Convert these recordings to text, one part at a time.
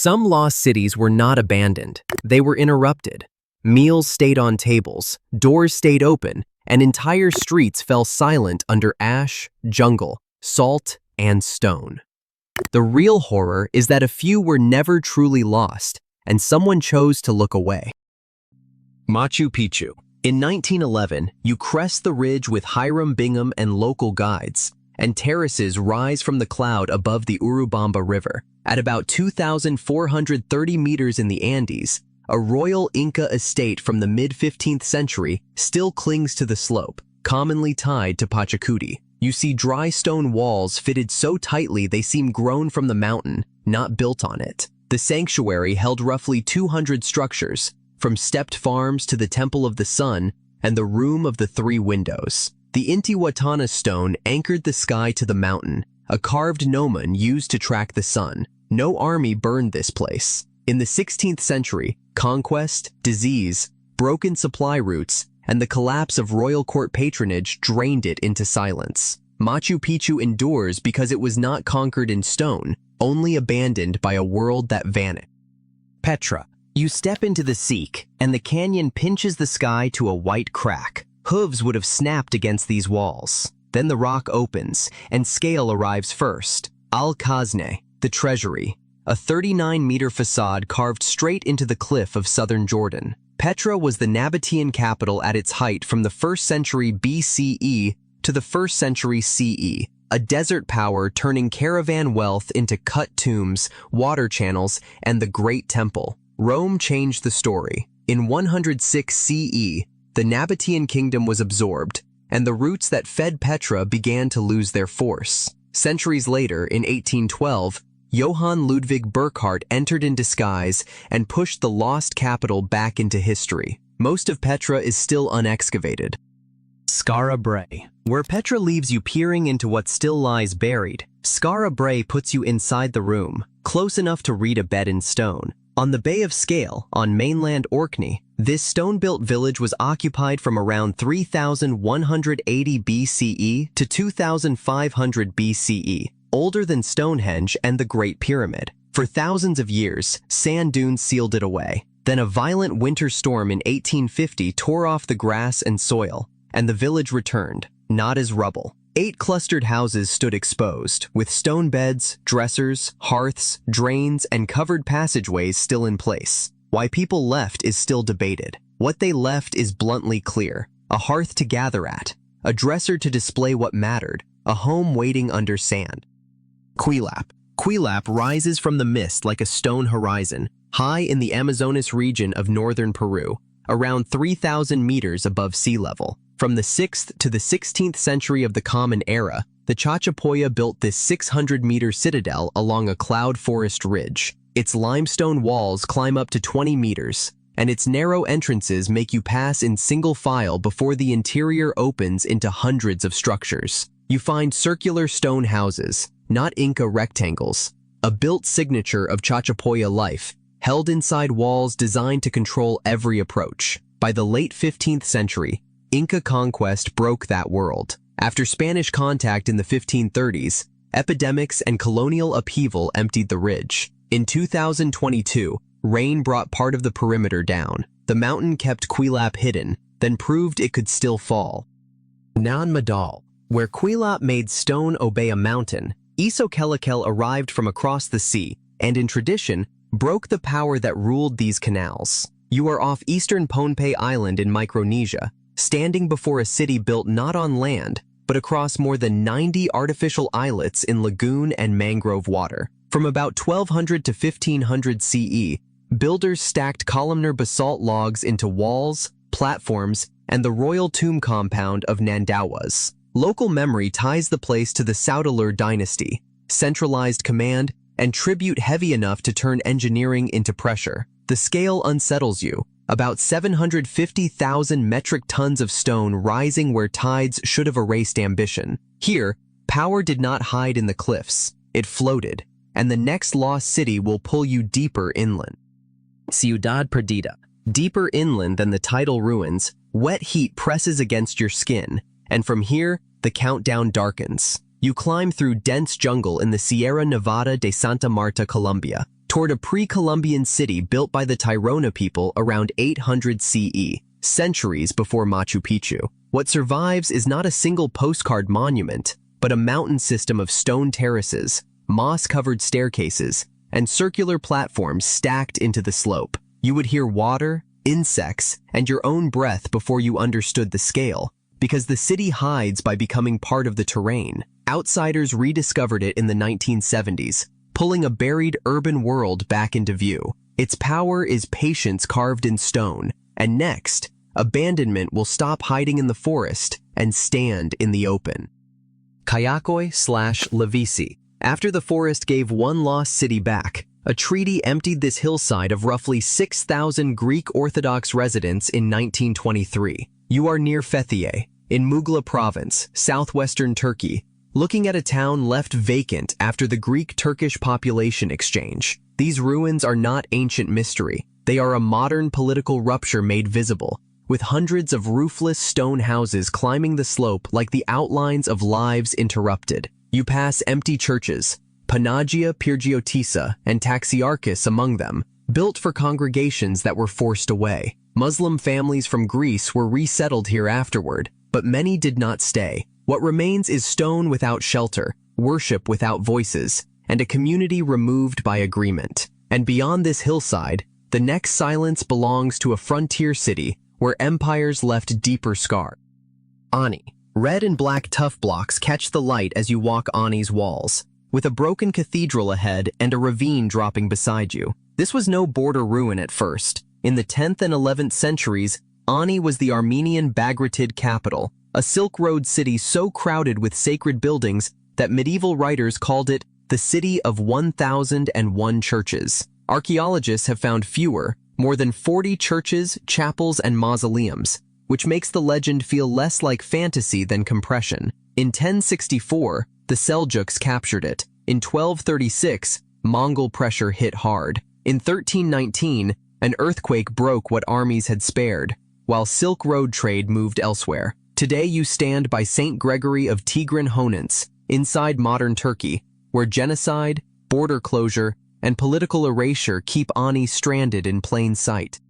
Some lost cities were not abandoned. They were interrupted. Meals stayed on tables, doors stayed open, and entire streets fell silent under ash, jungle, salt, and stone. The real horror is that a few were never truly lost, and someone chose to look away. Machu Picchu. In 1911, you crest the ridge with Hiram Bingham and local guides, and terraces rise from the cloud above the Urubamba River. At about 2,430 meters in the Andes, a royal Inca estate from the mid-15th century still clings to the slope, commonly tied to Pachacuti. You see dry stone walls fitted so tightly they seem grown from the mountain, not built on it. The sanctuary held roughly 200 structures, from stepped farms to the Temple of the Sun and the Room of the Three Windows. The Intihuatana stone anchored the sky to the mountain, a carved gnomon used to track the sun. No army burned this place. In the 16th century, conquest, disease, broken supply routes, and the collapse of royal court patronage drained it into silence. Machu Picchu endures because it was not conquered in stone, only abandoned by a world that vanished. Petra. You step into the Seek, and the canyon pinches the sky to a white crack. Hooves would have snapped against these walls. Then the rock opens, and scale arrives first. Al-Khazne, the treasury, a 39-meter facade carved straight into the cliff of southern Jordan. Petra was the Nabatean capital at its height from the 1st century BCE to the 1st century CE, a desert power turning caravan wealth into cut tombs, water channels, and the Great Temple. Rome changed the story. In 106 CE, the Nabatean kingdom was absorbed, and the roots that fed Petra began to lose their force. Centuries later, in 1812, Johann Ludwig Burckhardt entered in disguise and pushed the lost capital back into history. Most of Petra is still unexcavated. Skara Brae. Where Petra leaves you peering into what still lies buried, Skara Brae puts you inside the room, close enough to read a bed in stone. On the Bay of Scale, on mainland Orkney, this stone-built village was occupied from around 3,180 BCE to 2,500 BCE, older than Stonehenge and the Great Pyramid. For thousands of years, sand dunes sealed it away. Then a violent winter storm in 1850 tore off the grass and soil, and the village returned, not as rubble. 8 clustered houses stood exposed, with stone beds, dressers, hearths, drains, and covered passageways still in place. Why people left is still debated. What they left is bluntly clear: a hearth to gather at, a dresser to display what mattered, a home waiting under sand. Kuelap. Kuelap rises from the mist like a stone horizon, high in the Amazonas region of northern Peru, around 3,000 meters above sea level. From the 6th to the 16th century of the Common Era, the Chachapoya built this 600-meter citadel along a cloud forest ridge. Its limestone walls climb up to 20 meters, and its narrow entrances make you pass in single file before the interior opens into hundreds of structures. You find circular stone houses, not Inca rectangles, a built signature of Chachapoya life, held inside walls designed to control every approach. By the late 15th century, Inca conquest broke that world. After Spanish contact in the 1530s, epidemics and colonial upheaval emptied the ridge. In 2022, rain brought part of the perimeter down. The mountain kept Kuelap hidden, then proved it could still fall. Nan Madol. Where Kuelap made stone obey a mountain, Isokelekel arrived from across the sea, and in tradition, broke the power that ruled these canals. You are off eastern Pompeii Island in Micronesia, standing before a city built not on land, but across more than 90 artificial islets in lagoon and mangrove water. From about 1200 to 1500 CE, builders stacked columnar basalt logs into walls, platforms, and the royal tomb compound of Nandawas. Local memory ties the place to the Saudalur dynasty, centralized command, and tribute heavy enough to turn engineering into pressure. The scale unsettles you. About 750,000 metric tons of stone rising where tides should have erased ambition. Here, power did not hide in the cliffs. It floated, and the next lost city will pull you deeper inland. Ciudad Perdida. Deeper inland than the tidal ruins, wet heat presses against your skin, and from here, the countdown darkens. You climb through dense jungle in the Sierra Nevada de Santa Marta, Colombia. toward a pre-Columbian city built by the Tairona people around 800 CE, centuries before Machu Picchu. What survives is not a single postcard monument, but a mountain system of stone terraces, moss-covered staircases, and circular platforms stacked into the slope. You would hear water, insects, and your own breath before you understood the scale, because the city hides by becoming part of the terrain. Outsiders rediscovered it in the 1970s, pulling a buried urban world back into view. Its power is patience carved in stone, and next, abandonment will stop hiding in the forest and stand in the open. Kayakoy/Levissi. After the forest gave one lost city back, a treaty emptied this hillside of roughly 6,000 Greek Orthodox residents in 1923. You are near Fethiye, in Muğla province, southwestern Turkey, looking at a town left vacant after the Greek-Turkish population exchange. These ruins are not ancient mystery. They are a modern political rupture made visible, with hundreds of roofless stone houses climbing the slope like the outlines of lives interrupted. You pass empty churches, Panagia Pyrgiotissa and Taxiarchus among them, built for congregations that were forced away. Muslim families from Greece were resettled here afterward, but many did not stay. What remains is stone without shelter, worship without voices, and a community removed by agreement. And beyond this hillside, the next silence belongs to a frontier city where empires left deeper scars. Ani. Red and black tuff blocks catch the light as you walk Ani's walls, with a broken cathedral ahead and a ravine dropping beside you. This was no border ruin at first. In the 10th and 11th centuries, Ani was the Armenian Bagratid capital, a Silk Road city so crowded with sacred buildings that medieval writers called it the city of 1,001 churches. Archaeologists have found more than 40 churches, chapels, and mausoleums, which makes the legend feel less like fantasy than compression. In 1064, the Seljuks captured it. In 1236, Mongol pressure hit hard. In 1319, an earthquake broke what armies had spared, while Silk Road trade moved elsewhere. Today you stand by St. Gregory of Tigran Honens, inside modern Turkey, where genocide, border closure, and political erasure keep Ani stranded in plain sight.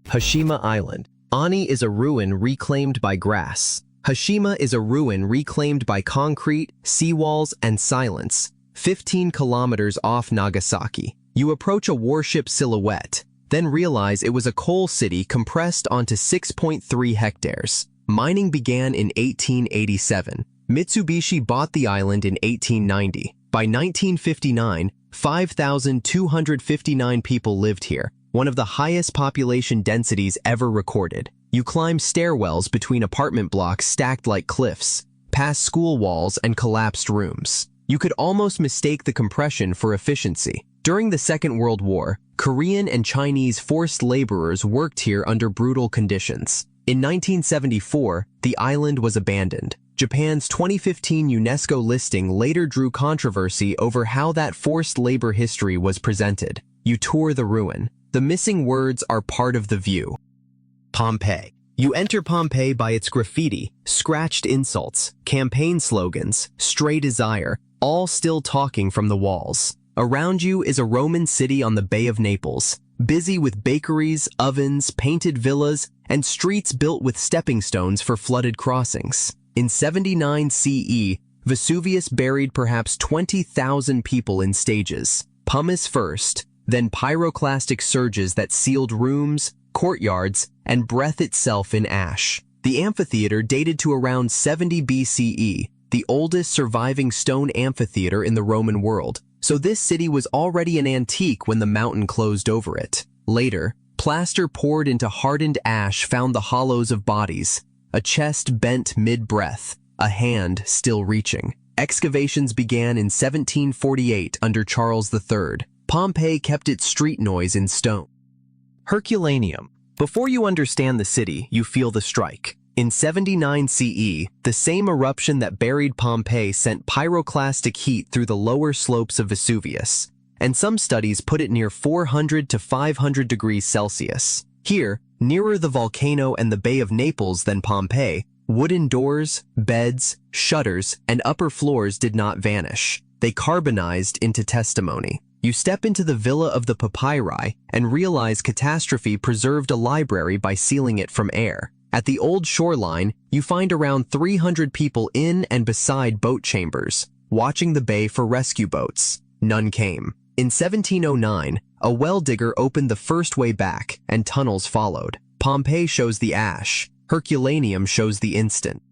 Hashima Island. Ani is a ruin reclaimed by grass. Hashima is a ruin reclaimed by concrete, seawalls, and silence, 15 kilometers off Nagasaki. You approach a warship silhouette, then realize it was a coal city compressed onto 6.3 hectares. Mining began in 1887. Mitsubishi bought the island in 1890. By 1959, 5,259 people lived here, one of the highest population densities ever recorded. You climb stairwells between apartment blocks stacked like cliffs, past school walls and collapsed rooms. You could almost mistake the compression for efficiency. During the Second World War, Korean and Chinese forced laborers worked here under brutal conditions. In 1974, the island was abandoned. Japan's 2015 UNESCO listing later drew controversy over how that forced labor history was presented. You tour the ruin. The missing words are part of the view. Pompeii. You enter Pompeii by its graffiti, scratched insults, campaign slogans, stray desire, all still talking from the walls. Around you is a Roman city on the Bay of Naples, busy with bakeries, ovens, painted villas, and streets built with stepping stones for flooded crossings. In 79 CE, Vesuvius buried perhaps 20,000 people in stages. Pumice first, then pyroclastic surges that sealed rooms, courtyards, and breath itself in ash. The amphitheater dated to around 70 BCE, the oldest surviving stone amphitheater in the Roman world, so this city was already an antique when the mountain closed over it. Later, plaster poured into hardened ash found the hollows of bodies, a chest bent mid-breath, a hand still reaching. Excavations began in 1748 under Charles III. Pompeii kept its street noise in stone. Herculaneum. Before you understand the city, you feel the strike. In 79 CE, the same eruption that buried Pompeii sent pyroclastic heat through the lower slopes of Vesuvius, and some studies put it near 400 to 500 degrees Celsius. Here, nearer the volcano and the Bay of Naples than Pompeii, wooden doors, beds, shutters, and upper floors did not vanish. They carbonized into testimony. You step into the Villa of the Papyri and realize catastrophe preserved a library by sealing it from air. At the old shoreline, you find around 300 people in and beside boat chambers, watching the bay for rescue boats. None came. In 1709, a well digger opened the first way back, and tunnels followed. Pompeii shows the ash. Herculaneum shows the instant.